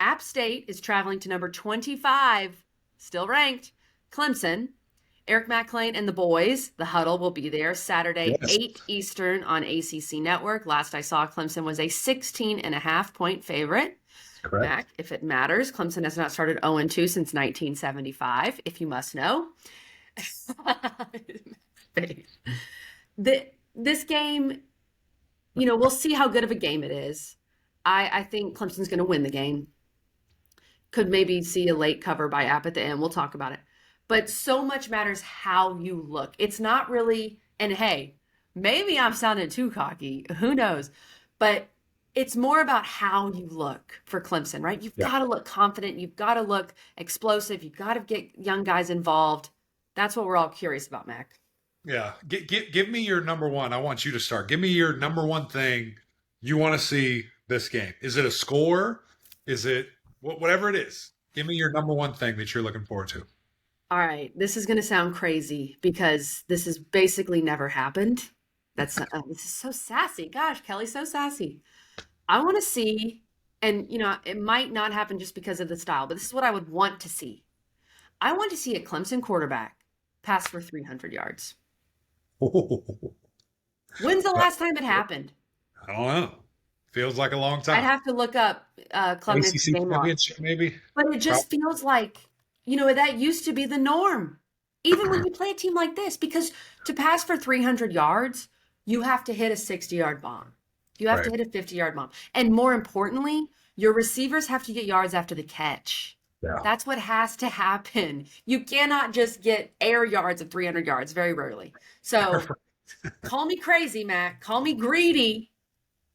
App State is traveling to number 25, still ranked, Clemson. Eric McLean and the boys, the huddle, will be there Saturday, Yes, 8 Eastern on ACC Network. Last I saw, Clemson was a 16.5-point favorite. correct. Mac, if it matters, Clemson has not started 0-2 since 1975, if you must know. This game, we'll see how good of a game it is. I think Clemson's going to win the game. Could maybe see a late cover by App at the end. We'll talk about it. But so much matters how you look. It's not really, and hey, maybe I'm sounding too cocky. Who knows? But it's more about how you look for Clemson, right? You've Yeah. got to look confident. You've got to look explosive. You've got to get young guys involved. That's what we're all curious about, Mac. Yeah. Give me your number one. I want you to start. Give me your number one thing you want to see this game. Is it a score? Is it whatever it is? Give me your number one thing that you're looking forward to. All right, this is going to sound crazy because this has basically never happened. This is so sassy. Gosh, Kelly's so sassy. I want to see, and it might not happen just because of the style, but this is what I would want to see. I want to see a Clemson quarterback pass for 300 yards. When's the last time it happened? I don't know. Feels like a long time. I'd have to look up Clemson's ACC game log. championship, maybe. But it just feels like, that used to be the norm. Even when you play a team like this, because to pass for 300 yards, you have to hit a 60-yard bomb. You have to hit a 50-yard bomb. And more importantly, your receivers have to get yards after the catch. Yeah. That's what has to happen. You cannot just get air yards of 300 yards, very rarely. So call me crazy, Mac. Call me greedy.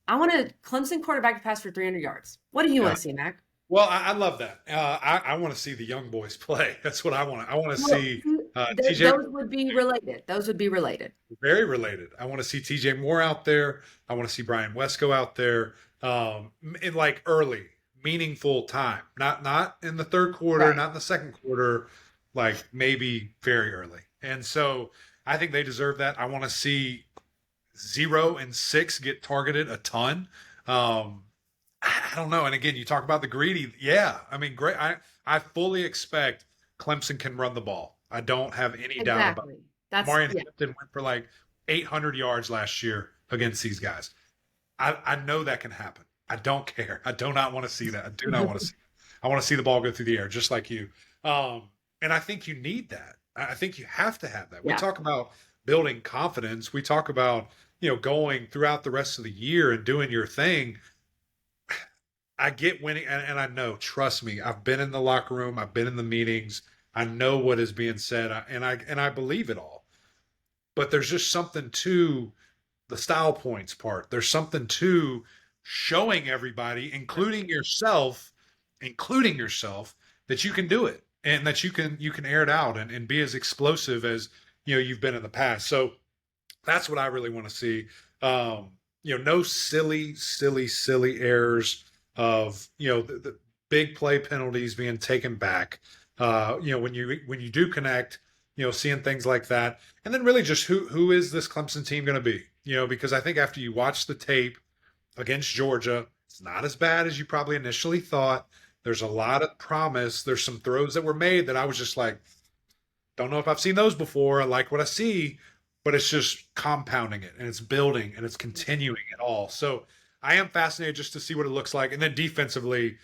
I want a Clemson quarterback to pass for 300 yards. What do you want to see, Mac? Well, I love that. I want to see the young boys play. That's what I want. I want to see TJ. Those would be related. Those would be related. Very related. I want to see TJ Moore out there. I want to see Brian Wesco out there in like early, meaningful time. Not in the third quarter, Right. not in the second quarter, like maybe very early. And so I think they deserve that. I want to see 0 and 6 get targeted a ton. I don't know. And again, you talk about the greedy. Yeah, I mean, great. I fully expect Clemson can run the ball. I don't have any doubt about it. That's Marion Hampton went for like 800 yards last year against these guys. I know that can happen. I don't care. I do not want to see that. I do not want to see it. I want to see the ball go through the air, just like you. And I think you need that. I think you have to have that. We talk about building confidence. We talk about, going throughout the rest of the year and doing your thing. I get winning, and I know, trust me, I've been in the locker room, I've been in the meetings, I know what is being said, and I believe it all. But there's just something to the style points part. There's something to showing everybody, including yourself, that you can do it and that you can air it out and be as explosive as you've been in the past. So that's what I really want to see. No silly errors of the big play penalties being taken back. When you do connect, seeing things like that, and then really just who is this Clemson team going to be? Because I think after you watch the tape against Georgia, it's not as bad as you probably initially thought. There's a lot of promise. There's some throws that were made that I was just like, don't know if I've seen those before. I like what I see, but it's just compounding it and it's building and it's continuing it all. So I am fascinated just to see what it looks like. And then defensively,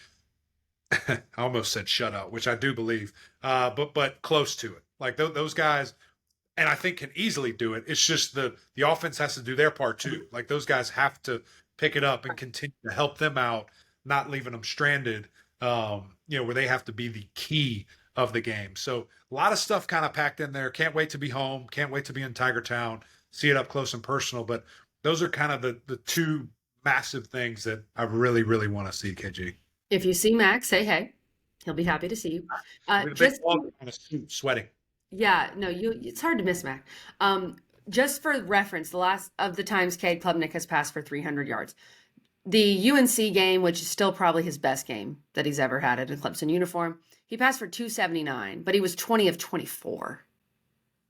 I almost said shutout, which I do believe, but close to it. Like those guys, and I think can easily do it. It's just the offense has to do their part too. Like those guys have to pick it up and continue to help them out, not leaving them stranded, where they have to be the key of the game. So a lot of stuff kind of packed in there. Can't wait to be home. Can't wait to be in Tiger Town, see it up close and personal. But those are kind of the two massive things that I really, really want to see, KG. If you see Max, say hey. He'll be happy to see you. Just sweating. Yeah, no, it's hard to miss Mac. Just for reference, the last of the times Cade Klubnik has passed for 300 yards. The UNC game, which is still probably his best game that he's ever had in a Clemson uniform, he passed for 279, but he was 20 of 24,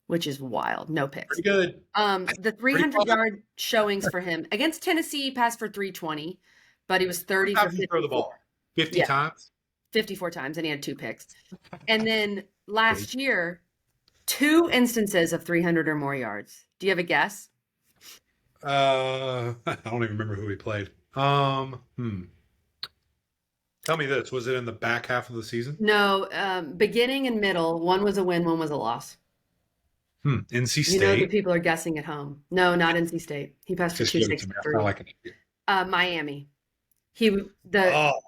which is wild. No picks. Pretty good. The 300-yard showings for him against Tennessee, he passed for 320, but he was 30 for 54. Throw the ball 50 times. 54 times, and he had 2 picks. And then last year, 2 instances of 300 or more yards. Do you have a guess? I don't even remember who he played. Tell me this: was it in the back half of the season? No, beginning and middle. One was a win, one was a loss. NC You know that State. people are guessing at home. No, not NC State. He passed for Just give it to me. I feel 263. like an idiot. Miami. He the Oh,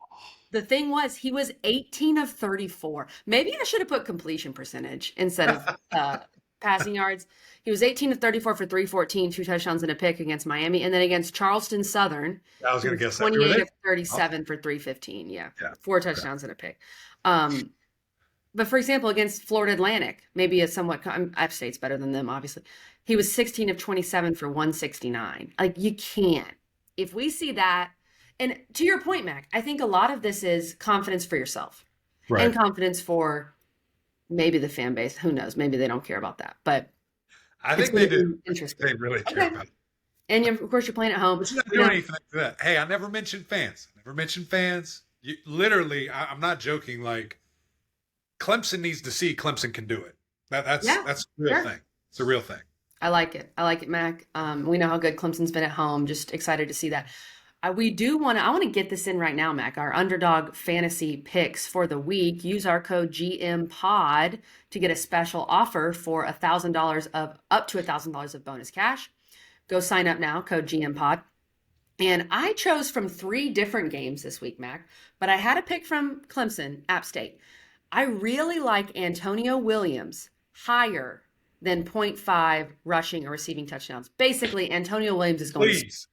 the thing was he was 18 of 34. Maybe I should have put completion percentage instead of passing yards. He was 18 of 34 for 314, 2 touchdowns and a pick against Miami, and then against Charleston Southern, I was he going to was guess that. Were 28 they? of Oh, 37 for 315. Yeah, yeah. 4 Okay. touchdowns and a pick. Um, but for example, against Florida Atlantic, maybe a somewhat App State's better than them, obviously. He was 16 of 27 for 169. Like you can't. If we see that, and to your point, Mac, I think a lot of this is confidence for yourself and Right. confidence for maybe the fan base. Who knows? Maybe they don't care about that, but I it's think going they to do. be I think they interesting. really care Okay. about it. And of course, you're playing at home. But you're not You doing know, anything for that. Hey, I never mentioned fans. I never mentioned fans. You, literally, I'm not joking. Like Clemson needs to see Clemson can do it. yeah, That's a real sure. thing. It's a real thing. I like it. I like it, Mac. We know how good Clemson's been at home. Just excited to see that. We do want to. I want to get this in right now, Mac. Our underdog fantasy picks for the week. Use our code GMPOD to get a special offer for $1,000 of up to $1,000 of bonus cash. Go sign up now. Code GMPOD. And I chose from 3 different games this week, Mac. But I had a pick from Clemson, App State. I really like Antonio Williams higher than point 0.5 rushing or receiving touchdowns. Basically, Antonio Williams is going to Please,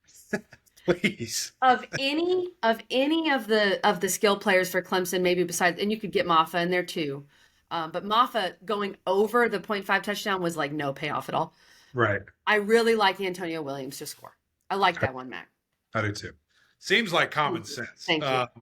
please. of any of the skill players for Clemson, maybe besides, and you could get Maffa in there too. But Maffa going over the point 0.5 touchdown was like no payoff at all. Right. I really like Antonio Williams to score. I like I, that one, Mac. I do too. Seems like common Thank you. sense. Thank you.